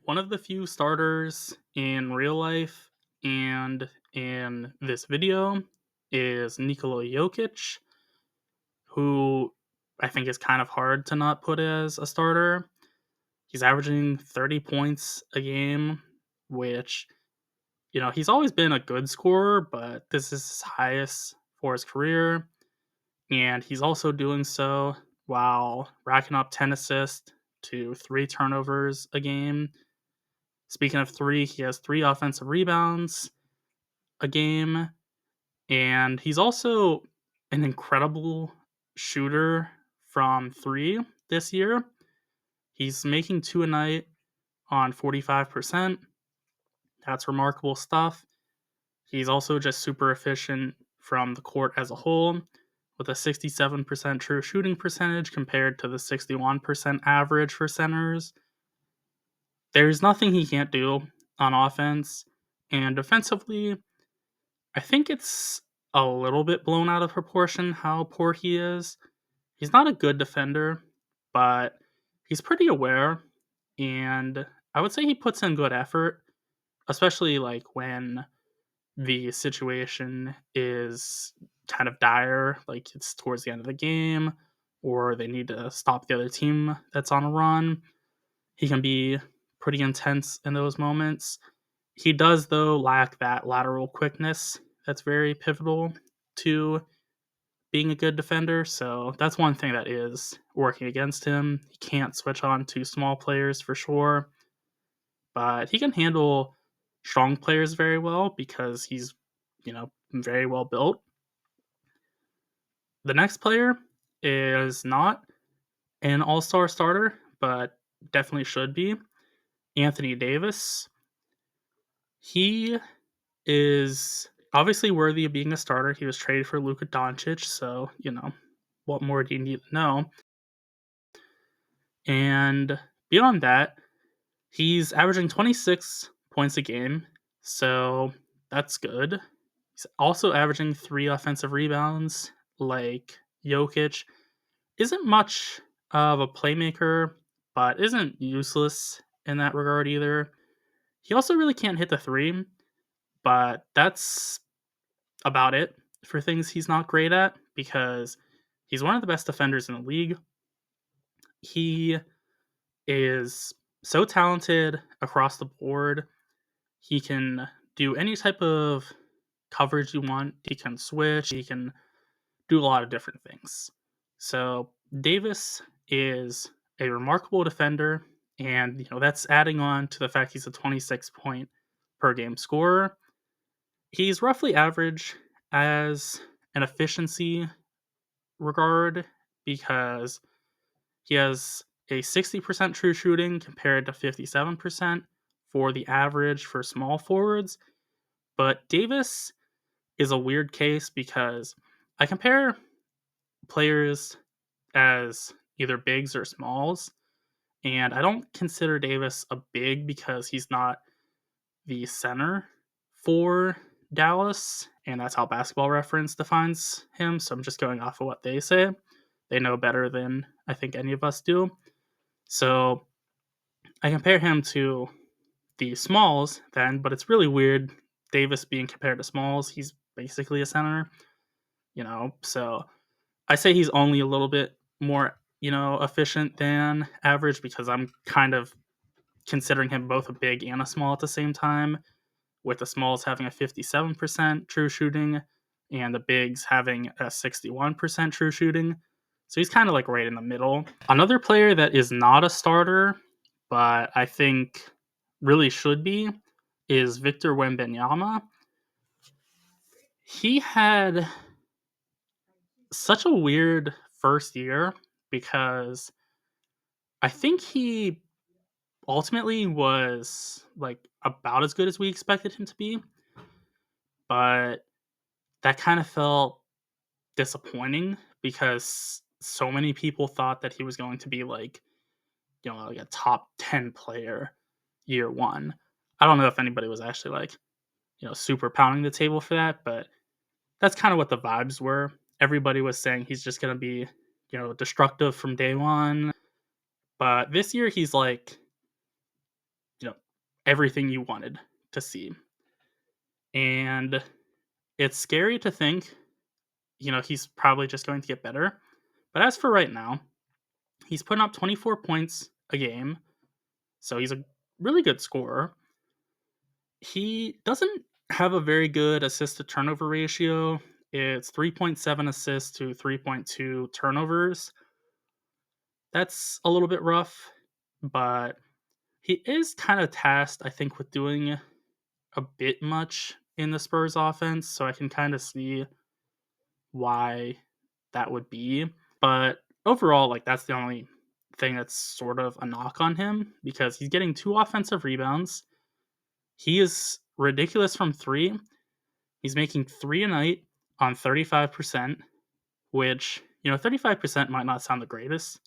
one of the few starters in real life and in this video is Nikola Jokic, who I think is kind of hard to not put as a starter. He's averaging 30 points a game, which, he's always been a good scorer, but this is his highest for his career. And he's also doing so while racking up 10 assists to 3 turnovers a game. Speaking of 3, he has 3 offensive rebounds a game, and he's also an incredible shooter from 3 this year. He's making 2 a night on 45%. That's remarkable stuff. He's also just super efficient from the court as a whole, with a 67% true shooting percentage compared to the 61% average for centers. There's nothing he can't do on offense, and defensively, I think it's a little bit blown out of proportion how poor he is. He's not a good defender, but he's pretty aware, and I would say he puts in good effort, especially like when the situation is kind of dire, like it's towards the end of the game, or they need to stop the other team that's on a run. He can be pretty intense in those moments. He does, though, lack that lateral quickness that's very pivotal to being a good defender. So that's one thing that is working against him. He can't switch on to small players for sure, but he can handle strong players very well because he's, very well built. The next player is not an all-star starter, but definitely should be. Anthony Davis. He is obviously worthy of being a starter. He was traded for Luka Doncic, so, what more do you need to know? And beyond that, he's averaging 26 points a game, so that's good. He's also averaging 3 offensive rebounds, like Jokic. Isn't much of a playmaker, but isn't useless in that regard either. He also really can't hit the 3, but that's about it for things he's not great at because he's one of the best defenders in the league. He is so talented across the board. He can do any type of coverage you want. He can switch. He can do a lot of different things. So Davis is a remarkable defender, and that's adding on to the fact he's a 26 point per game scorer. He's roughly average as an efficiency regard because he has a 60% true shooting compared to 57% for the average for small forwards. But Davis is a weird case because I compare players as either bigs or smalls, and I don't consider Davis a big because he's not the center for Dallas, and that's how Basketball Reference defines him. So I'm just going off of what they say. They know better than I think any of us do. So I compare him to the smalls then, but it's really weird. Davis being compared to smalls, he's basically a center, So I say he's only a little bit more, efficient than average because I'm kind of considering him both a big and a small at the same time, with the smalls having a 57% true shooting and the bigs having a 61% true shooting. So he's kind of like right in the middle. Another player that is not a starter, but I think really should be, is Victor Wembanyama. He had such a weird first year because I think he ultimately was like about as good as we expected him to be, but that kind of felt disappointing because so many people thought that he was going to be like, like a top 10 player year one. I don't know if anybody was actually like, super pounding the table for that, but that's kind of what the vibes were. Everybody was saying he's just going to be, destructive from day one. But this year he's like everything you wanted to see. And it's scary to think, he's probably just going to get better. But as for right now, he's putting up 24 points a game. So he's a really good scorer. He doesn't have a very good assist to turnover ratio. It's 3.7 assists to 3.2 turnovers. That's a little bit rough, but he is kind of tasked, I think, with doing a bit much in the Spurs offense, so I can kind of see why that would be. But overall, that's the only thing that's sort of a knock on him, because he's getting 2 offensive rebounds. He is ridiculous from 3. He's making 3 a night on 35%, which, 35% might not sound the greatest,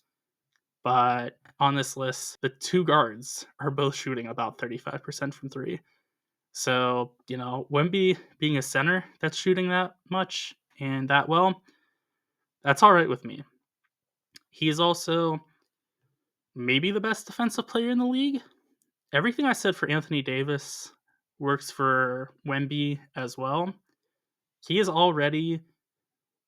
but on this list, the 2 guards are both shooting about 35% from 3. So, Wemby being a center that's shooting that much and that well, that's all right with me. He is also maybe the best defensive player in the league. Everything I said for Anthony Davis works for Wemby as well. He is already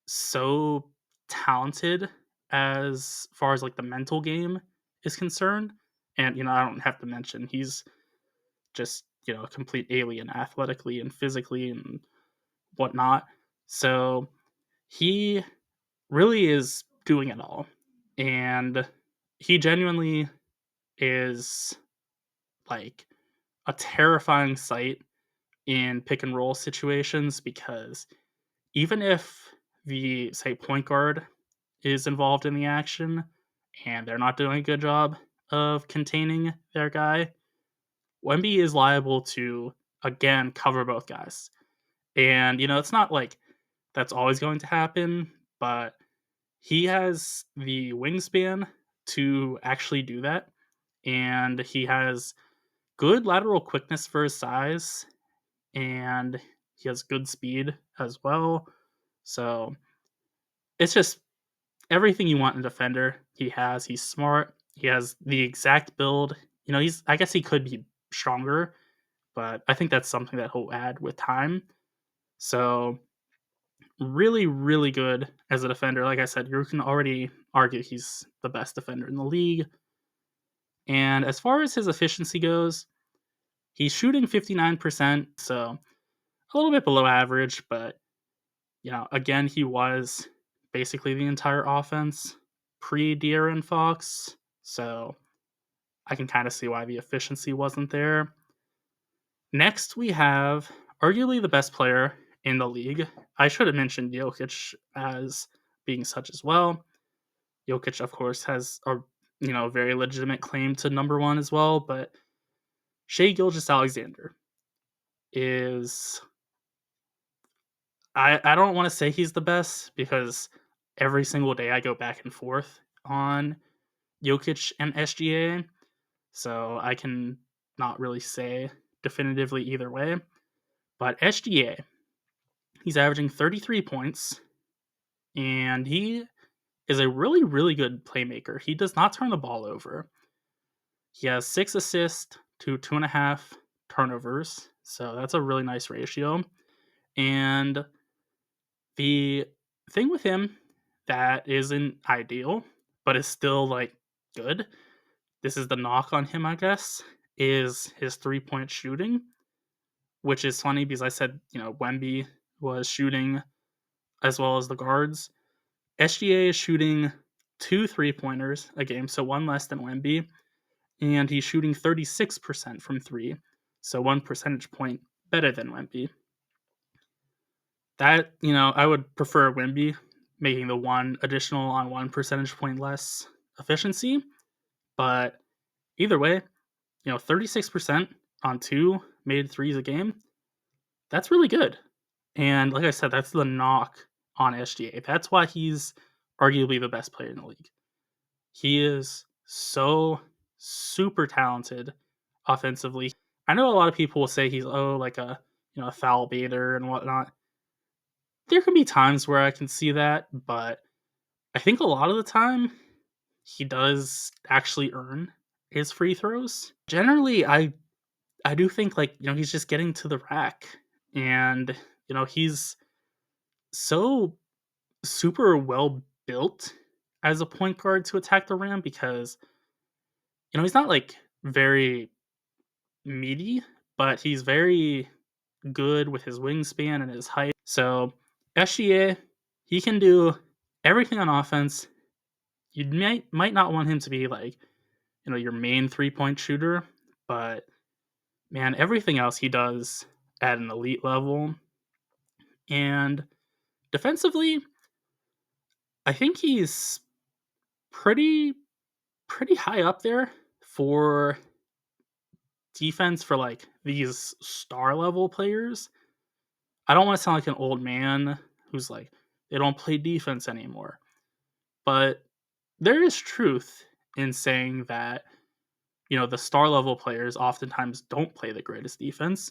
so talented as far as the mental game is concerned. And, I don't have to mention he's just, a complete alien athletically and physically and whatnot. So he really is doing it all. And he genuinely is a terrifying sight in pick and roll situations, because even if the, say, point guard is involved in the action and they're not doing a good job of containing their guy, Wemby is liable to, again, cover both guys. And, it's not that's always going to happen, but he has the wingspan to actually do that. And he has good lateral quickness for his size, and he has good speed as well. So it's just everything you want in a defender. He has. He's smart. He has the exact build. I guess he could be stronger, but I think that's something that he'll add with time. So really, really good as a defender. Like I said, you can already argue he's the best defender in the league. And as far as his efficiency goes, he's shooting 59%, so a little bit below average, but again, he was basically the entire offense pre-De'Aaron Fox, so I can kind of see why the efficiency wasn't there. Next, we have arguably the best player in the league. I should have mentioned Jokic as being such as well. Jokic, of course, has a very legitimate claim to number 1 as well, but Shai Gilgeous-Alexander is... I don't want to say he's the best, because every single day I go back and forth on Jokic and SGA, so I can not really say definitively either way. But SGA, he's averaging 33 points, and he is a really, really good playmaker. He does not turn the ball over. He has 6 assists to 2.5 turnovers, so that's a really nice ratio. And the thing with him that isn't ideal, but is still good, this is the knock on him, I guess, is his 3-point shooting, which is funny because I said, Wemby was shooting as well as the guards. SGA is shooting 2 3-pointers a game, so 1 less than Wemby, and he's shooting 36% from 3, so 1 percentage point better than Wemby. That, I would prefer Wemby making the 1 additional on 1 percentage point less efficiency, but either way, 36% on 2 made threes a game, that's really good. And like I said, that's the knock on SGA. That's why he's arguably the best player in the league. He is so super talented offensively. I know a lot of people will say he's a foul baiter and whatnot. There can be times where I can see that, but I think a lot of the time he does actually earn his free throws. Generally, I I do think, like, he's just getting to the rack, and he's so super well built as a point guard to attack the rim because he's not like very meaty, but he's very good with his wingspan and his height. So SGA, he can do everything on offense. You might not want him to be like your main 3-point shooter, but man, everything else he does at an elite level. And defensively, I think he's pretty high up there for defense for like these star level players. I don't want to sound like an old man who's like they don't play defense anymore. But there is truth in saying that the star level players oftentimes don't play the greatest defense.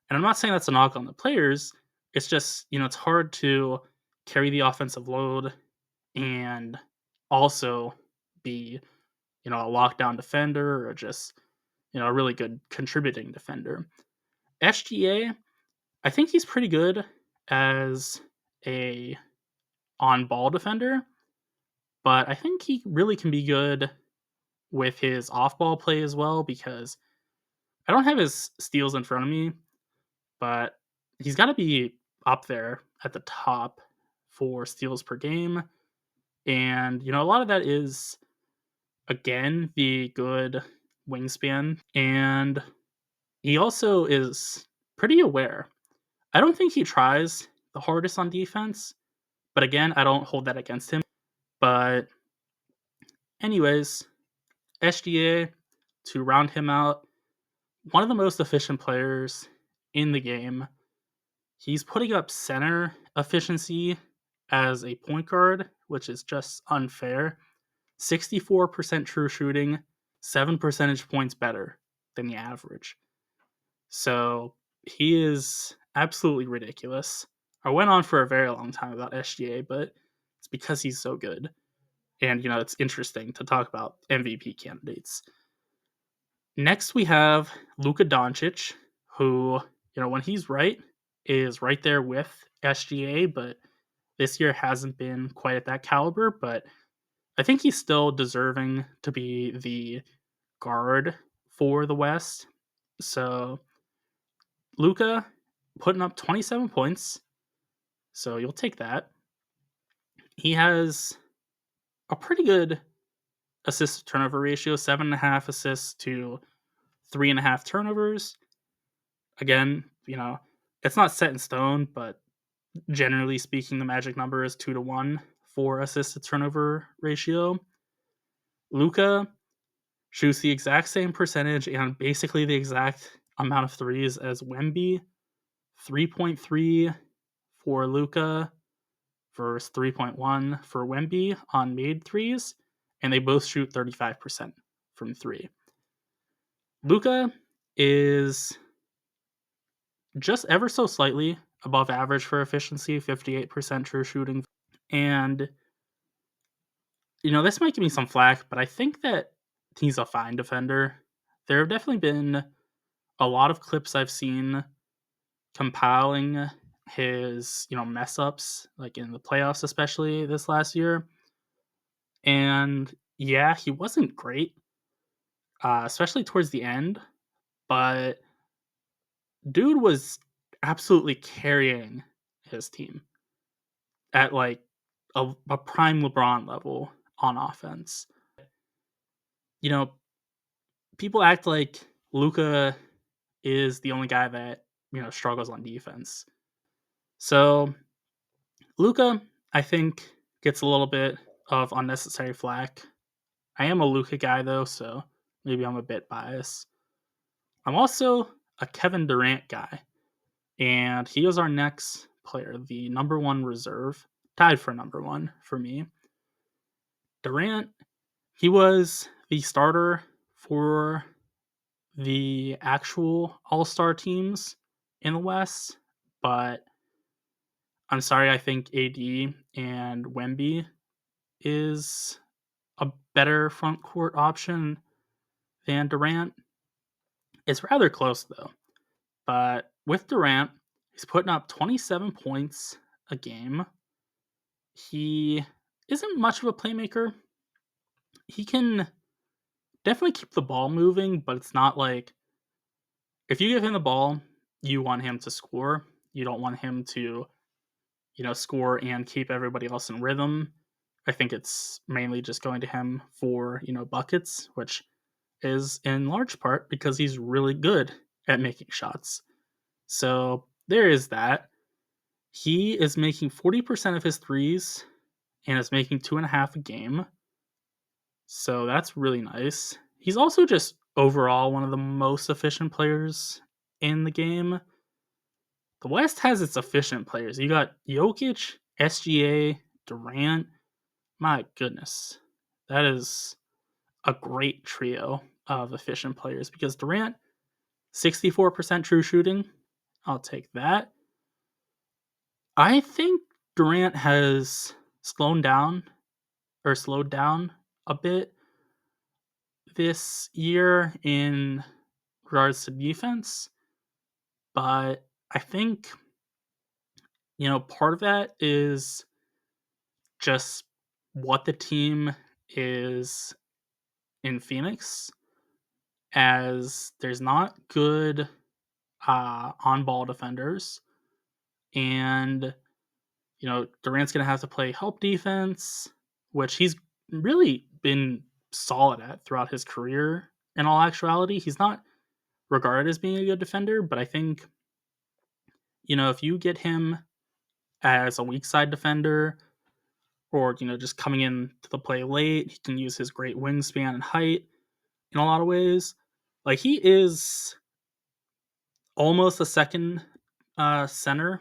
And I'm not saying that's a knock on the players. It's just, it's hard to carry the offensive load and also be, a lockdown defender or just, a really good contributing defender. SGA, I think he's pretty good as a on-ball defender, but I think he really can be good with his off-ball play as well because I don't have his steals in front of me, but he's got to be up there at the top for steals per game. And, a lot of that is, again, the good wingspan. And he also is pretty aware. I don't think he tries the hardest on defense, but again, I don't hold that against him. But, anyways, SGA, to round him out, one of the most efficient players in the game. He's putting up center efficiency as a point guard, which is just unfair. 64% true shooting, 7 percentage points better than the average. So he is absolutely ridiculous. I went on for a very long time about SGA, but it's because he's so good. And, it's interesting to talk about MVP candidates. Next, we have Luka Doncic, who, when he's right, is right there with SGA, but this year hasn't been quite at that caliber. But I think he's still deserving to be the guard for the West. So Luka putting up 27 points. So you'll take that. He has a pretty good assist to turnover ratio, 7.5 assists to 3.5 turnovers. Again, it's not set in stone, but generally speaking, the magic number is 2-1 for assist to turnover ratio. Luka shoots the exact same percentage and basically the exact amount of threes as Wemby. 3.3 for Luka versus 3.1 for Wemby on made threes, and they both shoot 35% from three. Luka is just ever so slightly above average for efficiency, 58% true shooting. And, this might give me some flack, but I think that he's a fine defender. There have definitely been a lot of clips I've seen compiling his, mess ups, like in the playoffs, especially this last year. And yeah, he wasn't great, especially towards the end, but dude was absolutely carrying his team at like a prime LeBron level on offense. People act like Luka is the only guy that, struggles on defense. So Luka, I think, gets a little bit of unnecessary flack. I am a Luka guy though, so maybe I'm a bit biased. I'm also a Kevin Durant guy, and he is our next player, the number one reserve, tied for number one for me. Durant, he was the starter for the actual All-Star teams in the West, but I'm sorry, I think AD and Wemby is a better front court option than Durant. It's rather close, though. But with Durant, he's putting up 27 points a game. He isn't much of a playmaker. He can definitely keep the ball moving, but it's not like if you give him the ball, you want him to score. You don't want him to, score and keep everybody else in rhythm. I think it's mainly just going to him for, buckets, which is in large part because he's really good at making shots. So there is that. He is making 40% of his threes and is making 2.5 a game. So that's really nice. He's also just overall one of the most efficient players in the game. The West has its efficient players. You got Jokic, SGA, Durant. My goodness. That is a great trio of efficient players because Durant, 64% true shooting. I'll take that. I think Durant has slowed down a bit this year in regards to defense, but I think part of that is just what the team is in Phoenix, as there's not good on-ball defenders, and Durant's gonna have to play help defense, which he's really been solid at throughout his career. In all actuality, he's not regarded as being a good defender, but I think if you get him as a weak side defender, or just coming in to the play late, he can use his great wingspan and height in a lot of ways. Like, he is almost a second center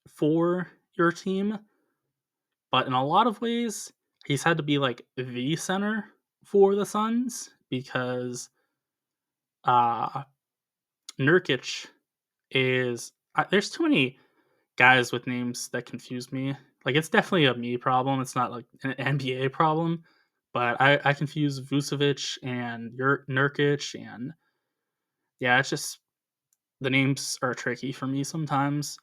for your team, but in a lot of ways, he's had to be like the center for the Suns because uh, Nurkic is. There's too many guys with names that confuse me. Like, it's definitely a me problem. It's not like an NBA problem, but I confuse Vucevic and Nurkic, and yeah, it's just the names are tricky for me sometimes.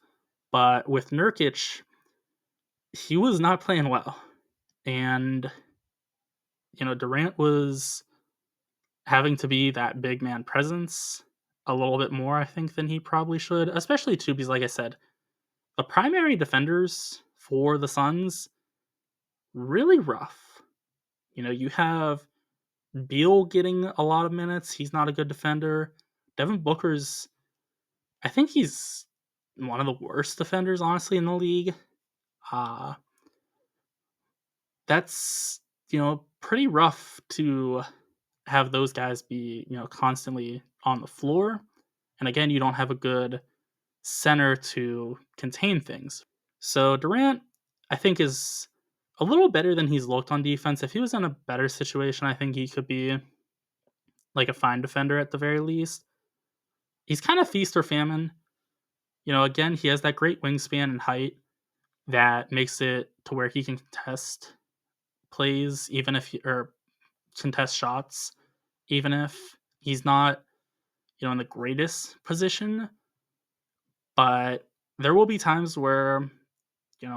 But with Nurkic, he was not playing well, and Durant was having to be that big man presence a little bit more, I think, than he probably should, especially too because, like I said, the primary defenders for the Suns really rough. You have Beal getting a lot of minutes. He's not a good defender. Devin Booker's, I think he's one of the worst defenders, honestly, in the league. Uh, that's, pretty rough to have those guys be, constantly on the floor. And again, you don't have a good center to contain things. So Durant, I think, is a little better than he's looked on defense. If he was in a better situation, I think he could be like a fine defender at the very least. He's kind of feast or famine. Again, he has that great wingspan and height that makes it to where he can contest plays, or contest shots, even if he's not, in the greatest position. But there will be times where,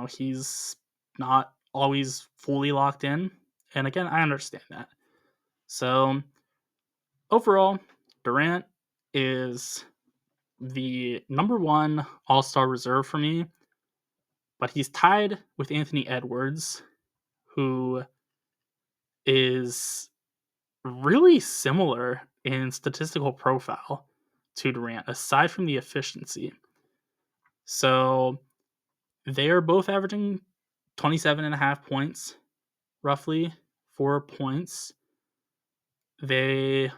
he's not always fully locked in. And again, I understand that. So overall, Durant is the number one all-star reserve for me, but he's tied with Anthony Edwards, who is really similar in statistical profile to Durant, aside from the efficiency. So they are both averaging 27.5 points, roughly 4 points. They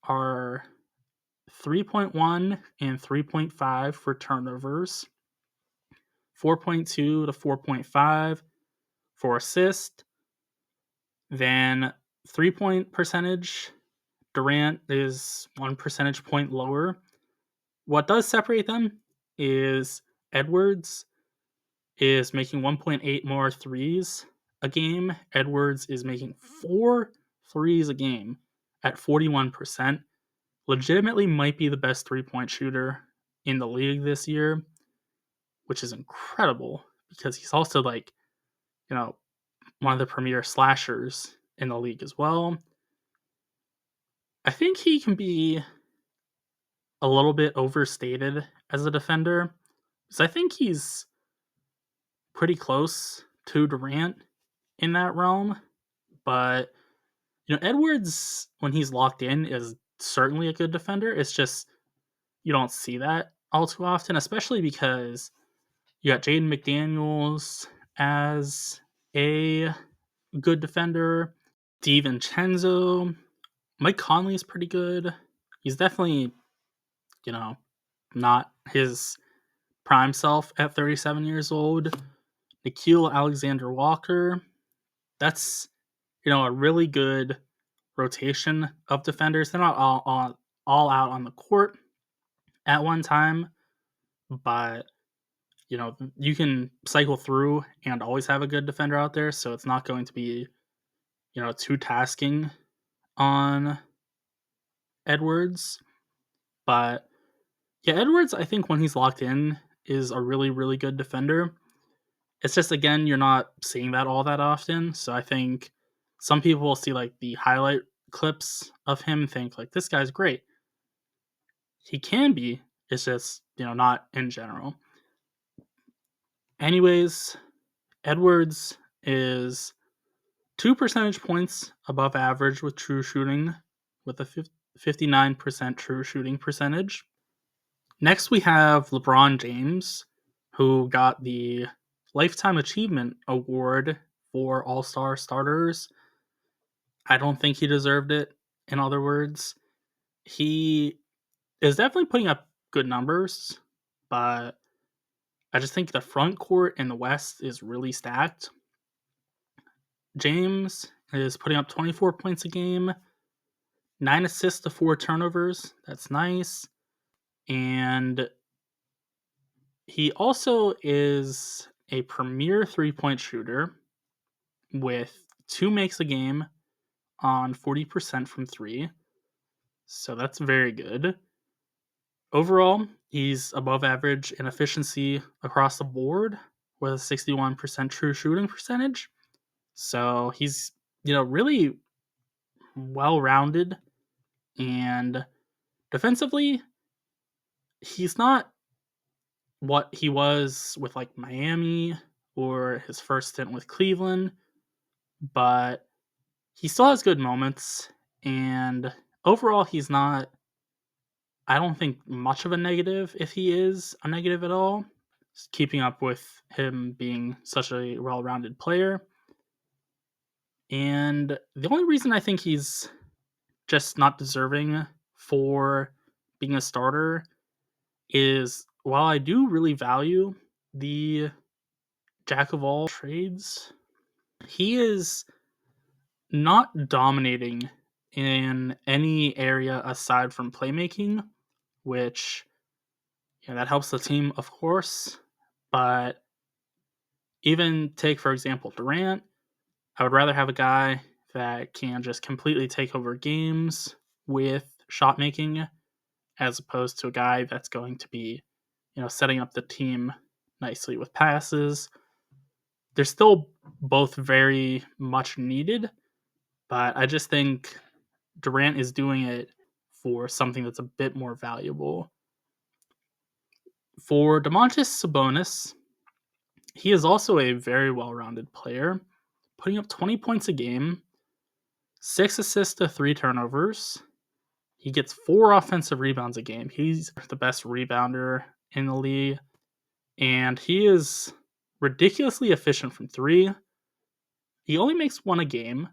are 3.1 and 3.5 for turnovers, 4.2 to 4.5 for assist. Then 3-point percentage, Durant is 1 percentage point lower. What does separate them is Edwards is making 1.8 more threes a game. Edwards is making 4 threes a game at 41%. legitimately might be the best 3-point shooter in the league this year, which is incredible because he's also like, one of the premier slashers in the league as well. I think he can be a little bit overstated as a defender because I think he's pretty close to Durant in that realm. But Edwards, when he's locked in, is certainly a good defender. It's just you don't see that all too often, especially because you got Jaden McDaniels as a good defender. DiVincenzo. Mike Conley is pretty good. He's definitely, not his prime self at 37 years old. Nickeil Alexander-Walker. That's, a really good rotation of defenders. They're not all out on the court at one time, but you can cycle through and always have a good defender out there, so it's not going to be too tasking on Edwards. But yeah, Edwards, I think when he's locked in, is a really, really good defender. It's just, again, you're not seeing that all that often. So I think some people will see like the highlight clips of him and think like, this guy's great. He can be. It's just, not in general. Anyways, Edwards is 2 percentage points above average with true shooting, with a 59% true shooting percentage. Next, we have LeBron James, who got the Lifetime Achievement Award for All-Star Starters. I don't think he deserved it, in other words. He is definitely putting up good numbers, but I just think the front court in the West is really stacked. James is putting up 24 points a game, 9 assists to 4 turnovers. That's nice. And he also is a premier 3-point shooter with 2 makes a game on 40% from 3. So that's very good. Overall, he's above average in efficiency across the board with a 61% true shooting percentage. So he's, really well-rounded. And defensively, he's not what he was with like Miami or his first stint with Cleveland, but he still has good moments. And overall, he's not, I don't think, much of a negative, if he is a negative at all, just keeping up with him being such a well-rounded player. And the only reason I think he's just not deserving for being a starter is, while I do really value the jack of all trades, he is not dominating in any area aside from playmaking, which that helps the team, of course. But even take, for example, Durant, I would rather have a guy that can just completely take over games with shot making as opposed to a guy that's going to be, setting up the team nicely with passes. They're still both very much needed, but I just think Durant is doing it for something that's a bit more valuable. For Domantas Sabonis, he is also a very well-rounded player, putting up 20 points a game, 6 assists to 3 turnovers. He gets 4 offensive rebounds a game. He's the best rebounder in the league, and he is ridiculously efficient from 3. He only makes 1 a game,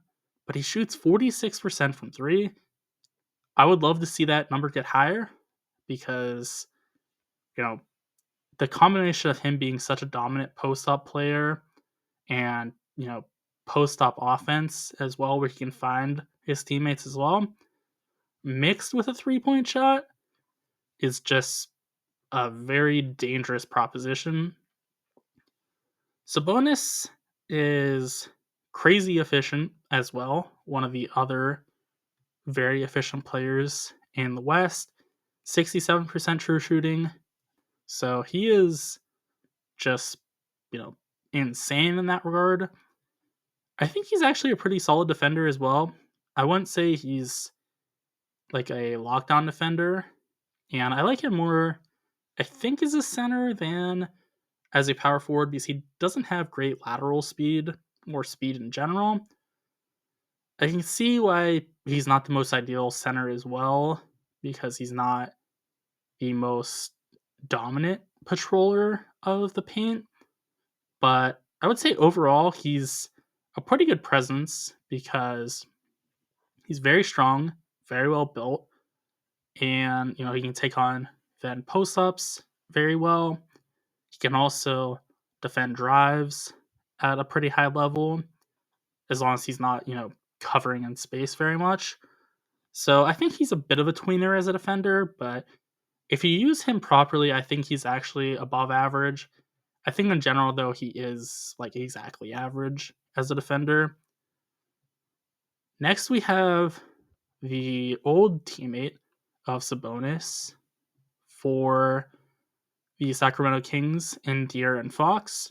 but he shoots 46% from 3. I would love to see that number get higher because, the combination of him being such a dominant post-up player and, post-up offense as well, where he can find his teammates as well, mixed with a 3-point shot, is just a very dangerous proposition. Sabonis is crazy efficient as well, one of the other very efficient players in the West, 67% true shooting. So he is just, insane in that regard. I think he's actually a pretty solid defender as well. I wouldn't say he's like a lockdown defender, and I like him more, I think, as a center than as a power forward because he doesn't have great lateral speed or speed in general. I can see why he's not the most ideal center as well because he's not the most dominant patroller of the paint. But I would say overall he's a pretty good presence because he's very strong, very well built, and he can take on then post ups very well. He can also defend drives at a pretty high level as long as he's not, covering in space very much. So I think he's a bit of a tweener as a defender, but if you use him properly, I think he's actually above average. I think in general, though, he is like exactly average as a defender. Next, we have the old teammate of Sabonis for the Sacramento Kings in De'Aaron Fox,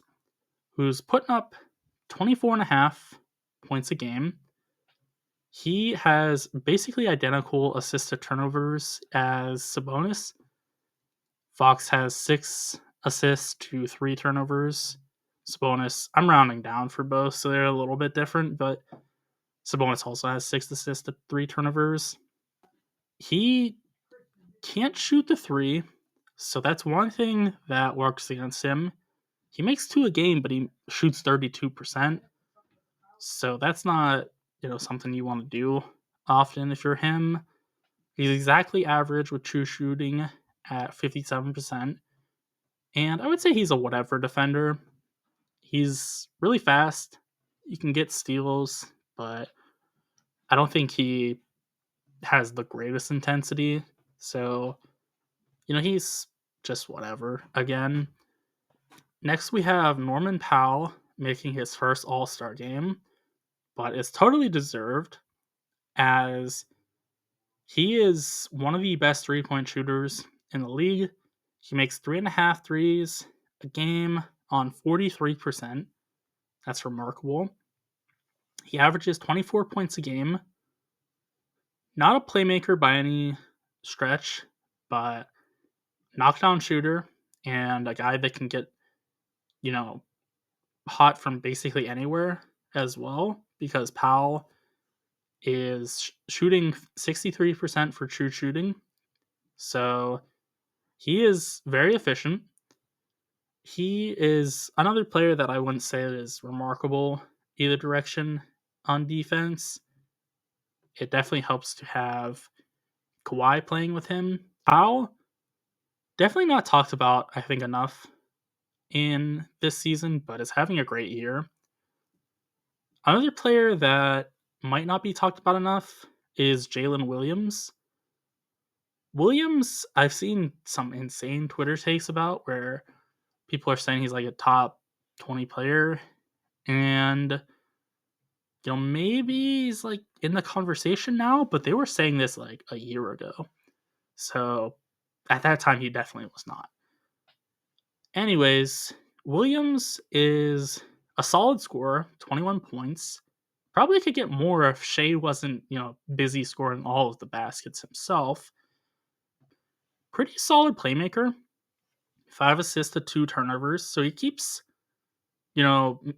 who's putting up 24.5 points a game. He has basically identical assists to turnovers as Sabonis. Fox has 6 assists to 3 turnovers. Sabonis, I'm rounding down for both, so they're a little bit different, but Sabonis also has 6 assists to 3 turnovers. He can't shoot the 3, so that's one thing that works against him. He makes 2 a game, but he shoots 32%. So that's not, something you want to do often if you're him. He's exactly average with true shooting at 57%. And I would say he's a whatever defender. He's really fast. You can get steals, but I don't think he has the greatest intensity. So, he's just whatever again. Next, we have Norman Powell making his first All-Star game, but it's totally deserved as he is one of the best three-point shooters in the league. He makes 3.5 threes a game on 43%. That's remarkable. He averages 24 points a game. Not a playmaker by any stretch, but knockdown shooter and a guy that can get, hot from basically anywhere as well because Powell is shooting 63% for true shooting. So he is very efficient. He is another player that I wouldn't say is remarkable either direction on defense. It definitely helps to have Kawhi playing with him. Powell, definitely not talked about, I think, enough in this season, but is having a great year. Another player that might not be talked about enough is Jalen Williams. Williams, I've seen some insane Twitter takes about where people are saying he's like a top 20 player, and maybe he's like in the conversation now, but they were saying this like a year ago. So at that time, he definitely was not. Anyways, Williams is a solid scorer, 21 points. Probably could get more if Shea wasn't, busy scoring all of the baskets himself. Pretty solid playmaker. 5 assists to 2 turnovers. So he keeps,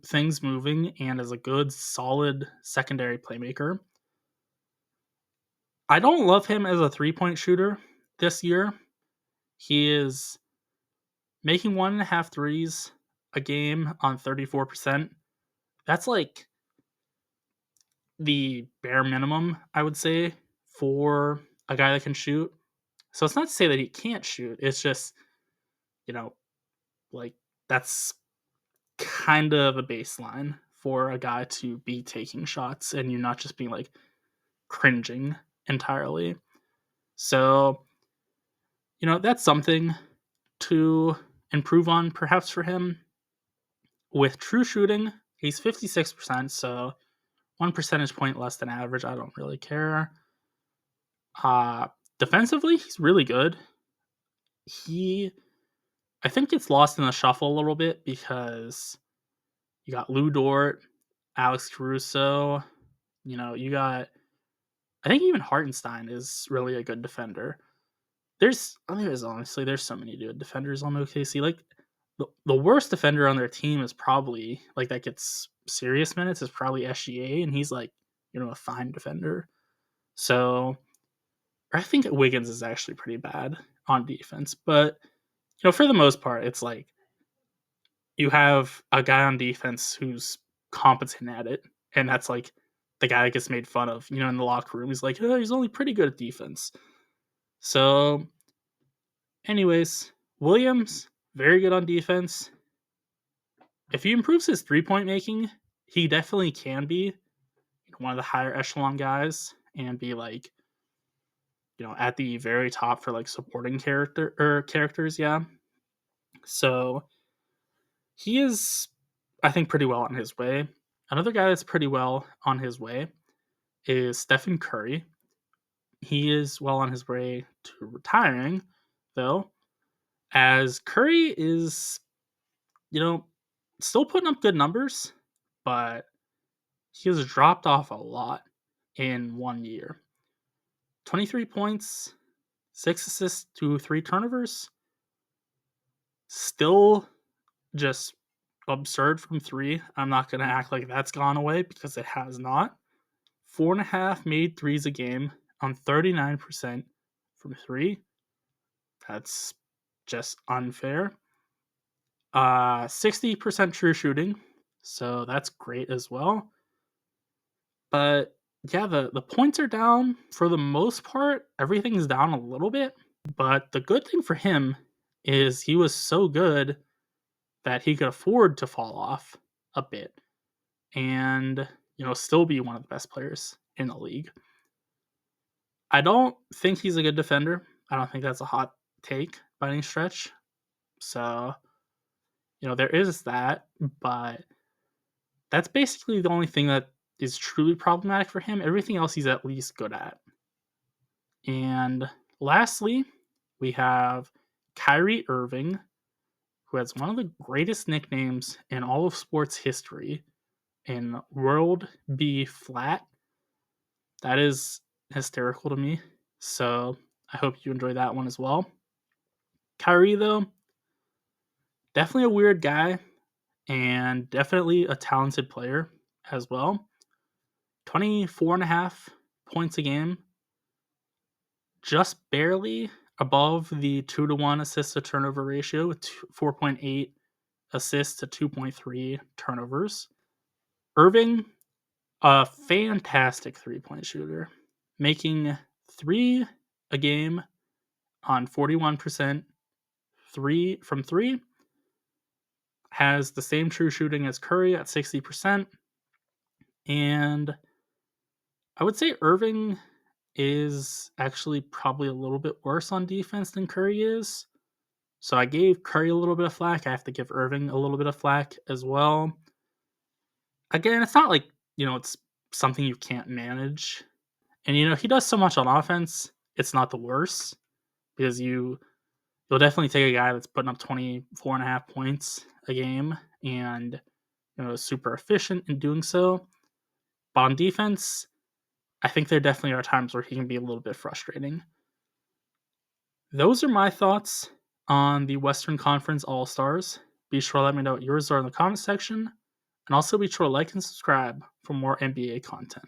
things moving and is a good, solid secondary playmaker. I don't love him as a 3-point shooter this year. He is making 1.5 threes a game on 34%. That's like the bare minimum, I would say, for a guy that can shoot. So it's not to say that he can't shoot. It's just, like that's kind of a baseline for a guy to be taking shots and you're not just being like cringing entirely. So, that's something to improve on perhaps for him. With true shooting, he's 56%, so 1 percentage point less than average. I don't really care. defensively, he's really good. I think gets lost in the shuffle a little bit because you got Lou Dort, Alex Caruso. You got, I think even Hartenstein is really a good defender. Honestly, there's so many good defenders on OKC. Like the worst defender on their team is probably like that gets serious minutes is probably SGA, and he's like a fine defender. So I think Wiggins is actually pretty bad on defense, but for the most part, it's like you have a guy on defense who's competent at it, and that's like the guy that gets made fun of, in the locker room. He's like, oh, he's only pretty good at defense. So, anyways, Williams, very good on defense. If he improves his 3-point making, he definitely can be one of the higher echelon guys and be like, at the very top for like supporting characters, yeah. So he is, I think, pretty well on his way. Another guy that's pretty well on his way is Stephen Curry. He is well on his way to retiring, though, as Curry is, still putting up good numbers, but he has dropped off a lot in 1 year. 23 points, 6 assists to 3 turnovers. Still just absurd from 3. I'm not going to act like that's gone away because it has not. 4.5 made threes a game on 39% from 3. That's just unfair. 60% true shooting, so that's great as well. But yeah, the points are down for the most part. Everything's down a little bit, but the good thing for him is he was so good that he could afford to fall off a bit and still be one of the best players in the league. I don't think he's a good defender. I don't think that's a hot take by any stretch. So, there is that, but that's basically the only thing that is truly problematic for him. Everything else he's at least good at. And lastly, we have Kyrie Irving, who has one of the greatest nicknames in all of sports history in World B Flat. That is hysterical to me. So I hope you enjoy that one as well. Kyrie, though, definitely a weird guy and definitely a talented player as well. 24.5 points a game, just barely above the 2-to-1 assist to turnover ratio with 4.8 assists to 2.3 turnovers. Irving, a fantastic 3-point shooter, making 3 a game on 41% from 3. Has the same true shooting as Curry at 60%. And I would say Irving is actually probably a little bit worse on defense than Curry is. So I gave Curry a little bit of flack. I have to give Irving a little bit of flack as well. Again, it's not like, it's something you can't manage. And, he does so much on offense, it's not the worst. Because you'll definitely take a guy that's putting up 24.5 points a game and, is super efficient in doing so. But on defense, I think there definitely are times where he can be a little bit frustrating. Those are my thoughts on the Western Conference All-Stars. Be sure to let me know what yours are in the comment section. And also be sure to like and subscribe for more NBA content.